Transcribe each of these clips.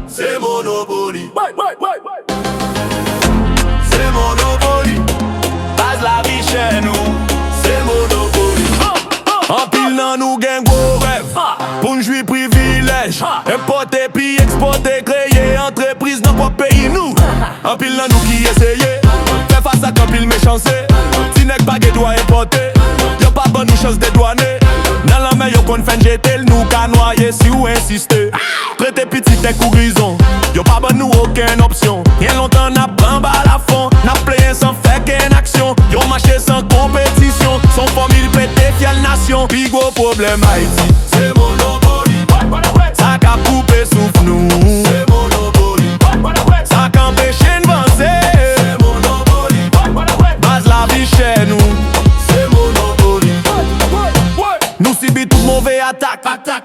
C'est Monopoly. C'est Monopoly. Base la vie chez nous. C'est Monopoly. En pile nan nous gen gros rêve. Pour nous jouir privilège. Importer puis exporter, créer entreprise dans quoi pays nous. En pile nan nous qui essaye. Fait face à qu'en pile méchancé. Si nèg pas doit importer. Y'a pas bonne chance de douaner. Dans la main, yon kon fin jetel, nous ka noyer si ou insister. Prêtez petit tes coups grison, yon pas bon nous aucune option. Rien longtemps n'a pris balle à fond, n'a playé sans faire qu'une action. Yon marché sans compétition, son famille pété fiel nation. Puis gros problème Haïti, c'est Monopoly. Ça qu'a coupé souffle nous, c'est Monopoly. Ça qu'a empêché de avancer, c'est Monopoly. Base la vie chez nous. Nous subit toute mauvaise attaque.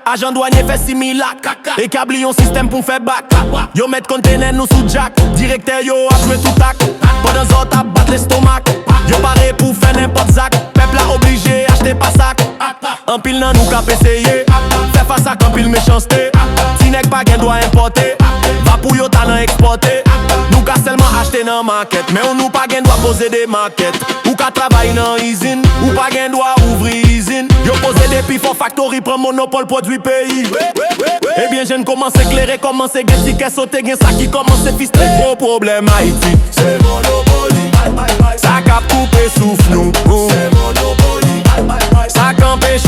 Agent douanier fait 6000 actes. Établi un système pour faire back. Yo met conteneur nous sous jack. Directeur yo a joué tout tac. Pendant zot a battre l'estomac. Yo paré pour faire n'importe zac. Peuple a obligé acheter pas sac. En pile nan nous cap essayer. Fait face à qu'en pile méchanceté. Si nèg pas gen doit importer. Va pour yo talent exporter. Nous ka seulement acheter nan market. Mais on nous pas gen doit poser des maquettes. Ou ka travailler nan usine. Ou pas gen doit ouvrir usine. Yo pose des pifs en factory, prend monopole produit pays. Eh bien jeune commence éclairer, commence gen ticket sauter, gen ça qui commence fister. Gros problème Haïti, c'est Monopoly. Ça cap couper souffle nous, c'est Monopoly. Ça qu'empêche